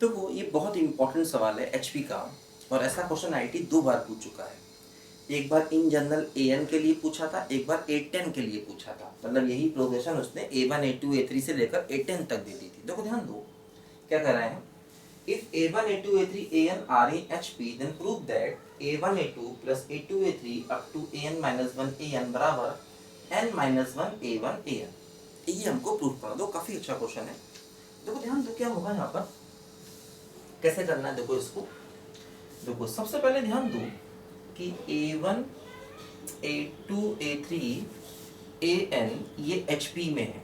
तो वो ये बहुत इंपॉर्टेंट सवाल है एचपी का, और ऐसा क्वेश्चन आईटी 2 बार पूछ चुका है। एक बार इन जनरल एन के लिए पूछा था, एक बार A10 के लिए पूछा था। मतलब यही प्रोग्रेशन उसने A1 A2 A3 से लेकर A10 तक दे दी थी। देखो ध्यान दो क्या कर रहे हैं। If A1 A2 A3 AN are in HP then prove that A1 A2 plus A2 A3 up to AN-1 AN बराबर N-1 A1 AN। ये हमको प्रूव करना दो। काफी अच्छा क्वेश्चन है। देखो ध्यान दो क्या होगा यहाँ पर, कैसे करना है। देखो इसको, देखो सबसे पहले ध्यान दो कि A1 A2 A3 AN ये HP में है,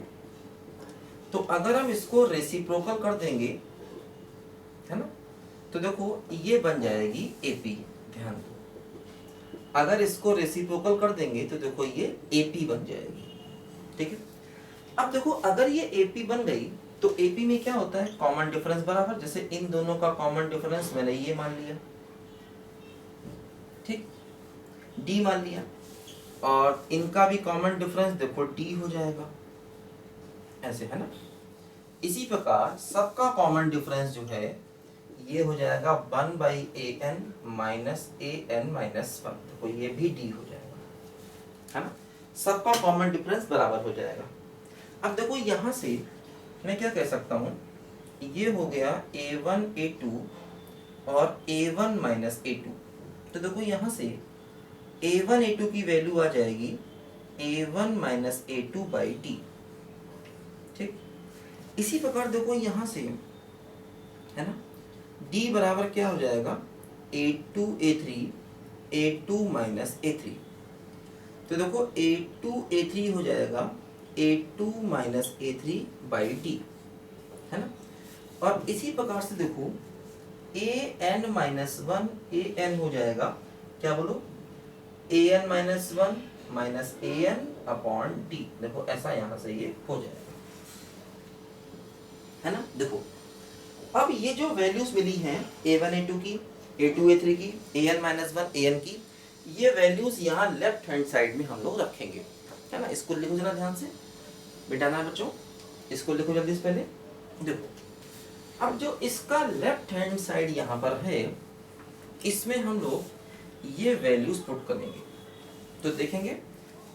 तो अगर हम इसको रेसिप्रोकल कर देंगे, है ना, तो देखो ये बन जाएगी AP। ध्यान दो, अगर इसको रेसिप्रोकल कर देंगे तो देखो ये AP बन जाएगी। ठीक है, अब देखो अगर ये AP बन गई तो AP में क्या होता है, कॉमन डिफरेंस बराबर, जैसे इन दोनों का कॉमन डिफरेंस मैंने ये मान लिया, ठीक, D मान लिया, और इनका भी कॉमन डिफरेंस देखो D हो जाएगा, ऐसे, है ना। इसी प्रकार सबका कॉमन डिफरेंस जो है ये हो जाएगा 1/AN माइनस AN माइनस 1, देखो ये भी D हो जाएगा, है ना। सबका कॉमन डिफरेंस बराबर हो जाएगा। अब देखो यहाँ से मैं क्या कह सकता हूँ, ये हो गया A1 A2 और A1 माइनस A2, तो देखो यहाँ से A1 A2 की वैल्यू आ जाएगी A1 minus A2 by D। ठीक, इसी प्रकार देखो यहाँ से, है ना, D बराबर क्या हो जाएगा A2 A3 A2 minus A3, तो देखो A2 A3 हो जाएगा A2 minus A3 by D, है ना। और इसी प्रकार से देखो AN माइनस 1 AN हो जाएगा, क्या बोलो, AN minus 1 minus AN upon D, देखो ऐसा यहां से ये हो जाएगा, है ना। देखो अब ये जो वैल्यूज मिली हैं A1 A2 की, A2 A3 की, AN माइनस 1 AN की, ये वैल्यूज यहाँ लेफ्ट हैंड साइड में हम लोग रखेंगे, है ना। इसको लिखो जरा ध्यान से, बिटाना है बच्चों, इसको लिखो जल्दी से पहले। देखो अब जो इसका लेफ्ट हैंड साइड यहाँ पर है, इसमें हम लोग ये वैल्यूज पुट करेंगे, तो देखेंगे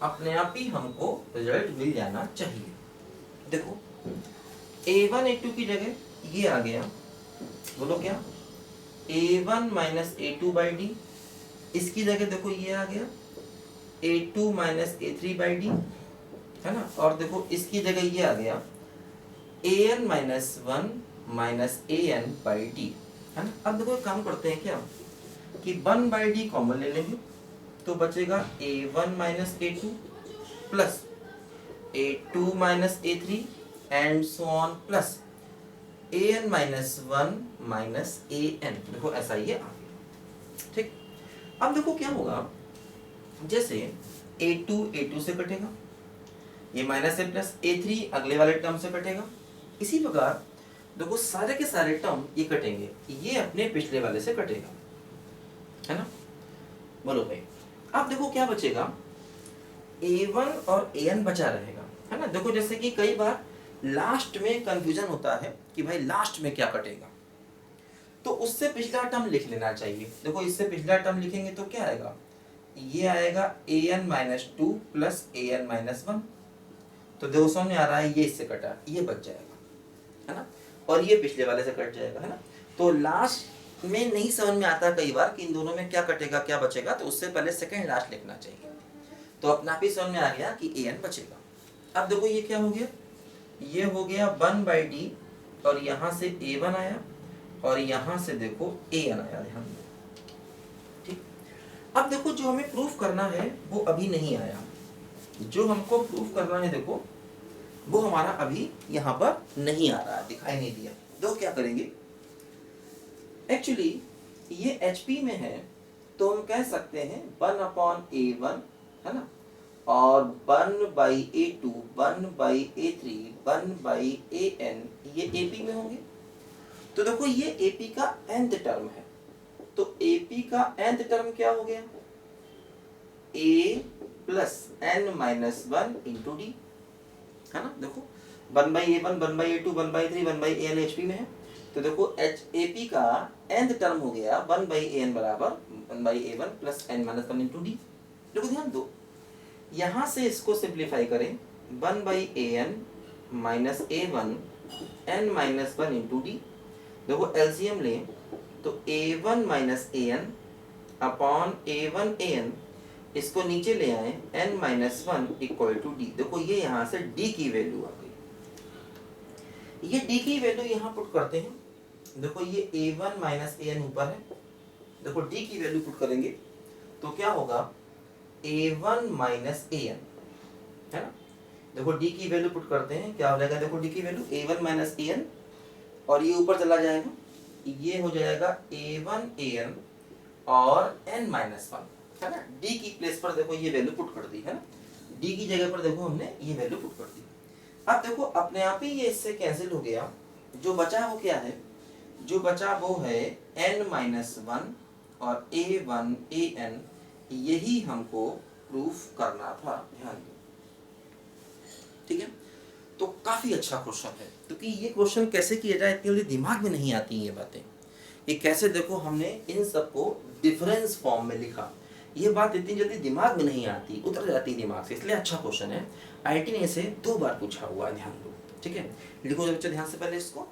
अपने आप ही हमको रिजल्ट मिल जाना चाहिए। देखो A1 A2 की जगह ये आ गया, बोलो क्या, A1 minus A2 by D, इसकी जगह देखो ये आ गया A2 minus A3 by D, है ना। और देखो इसकी जगह ये आ गया AN minus 1 minus AN by D, है ना। अब देखो एक काम करते हैं क्या, कि 1 बाई D कॉमन ले लेंगे, तो बचेगा A1 minus A2 plus A2 minus A3 and so on plus AN minus 1 minus AN, देखो ऐसा ये आ गया। ठीक, अब देखो क्या होगा, जैसे A2 A2 से कटेगा, ये माइनस है, प्लस A3 अगले वाले टर्म से कटेगा। इसी प्रकार देखो सारे के सारे टर्म ये कटेंगे, ये अपने पिछले वाले से कटेगा, है ना। बोलो भाई, अब देखो क्या बचेगा, A1 और AN बचा रहेगा, है ना। देखो जैसे कि कई बार लास्ट में कंफ्यूजन होता है कि भाई लास्ट में क्या कटेगा, तो उससे पिछला टर्म लिख लेना चाहिए। देखो इससे पिछला टर्म लिखेंगे तो क्या आएगा, ये आएगा AN minus 2 plus AN minus 1, तो देखो समझ में आ रहा है, ये इससे कटा, ये बच जाएगा, है ना, और ये पिछले वाले से कट जाएगा, है ना। तो लास्ट में नहीं समझ में आता कई बार कि इन दोनों में क्या कटेगा क्या बचेगा, तो उससे पहले सेकंड लास्ट लिखना चाहिए, तो अपना आप ही समझ में आ गया कि AN बचेगा। अब देखो ये क्या हो गया, ये हो गया 1 बाई D, और यहाँ से A1 आया और यहाँ से देखो AN आया, ध्यान दो। ठीक, अब देखो जो हमें प्रूफ करना है वो अभी नहीं आया, जो हमको प्रूफ करना है देखो वो हमारा अभी यहाँ पर नहीं आ रहा है, दिखाई नहीं दिया। तो क्या करेंगे, एक्चुअली ये HP में है, तो हम कह सकते हैं 1/A1, है ना, और 1/A2, 1/A3, 1/AN, ये AP में होंगे। तो देखो ये AP का nth टर्म है, तो AP का nth टर्म क्या हो गया, A plus N minus 1 into D, है ना। देखो 1/A1, 1/A2, 1/3, 1/AN HP में है, तो देखो एच ए पी का nth टर्म हो गया 1/an बराबर 1/a1 plus n minus 1 into D. देखो ध्यान दो, यहाँ से इसको सिंप्लीफाई करें 1/an minus a1 n minus 1 into D. देखो एलसीएम लें तो a1 minus an upon a1 an, इसको नीचे ले आए n minus 1 equal to D. देखो ये यहाँ से d की वैल्यू आ गई, ये d की वैल्यू यहाँ पुट करते हैं। देखो ये a1 माइनस an ऊपर है, देखो d की वैल्यू पुट करेंगे तो क्या होगा a1 माइनस an, है ना। देखो d की वैल्यू पुट करते हैं, क्या हो जाएगा, देखो d की वैल्यू a1 माइनस an और ये ऊपर चला जाएगा, ये हो जाएगा a1 an और n माइनस 1, है ना। d की प्लेस पर देखो ये वैल्यू पुट कर दी, है ना, d की जगह पर देखो हमने ये वैल्यू पुट कर दी। अब देखो अपने आप ही ये इससे कैंसिल हो गया, जो बचा वो क्या है, जो बचा वो है n माइनस 1 और a1 an, यही हमको प्रूफ करना था, ध्यान दो, ठीक है। तो काफी अच्छा क्वेश्चन है, क्योंकि ये क्वेश्चन कैसे किया जाए इतनी जल्दी दिमाग में नहीं आती ये बातें। ये कैसे देखो हमने इन सबको डिफरेंस फॉर्म में लिखा, ये बात इतनी जल्दी दिमाग में नहीं आती, उतर जाती दिमाग से, इसलिए अच्छा क्वेश्चन है। आईटी ने इसे 2 बार पूछा हुआ है, ध्यान दो, ठीक है। लिखो बच्चे ध्यान से पहले इसको।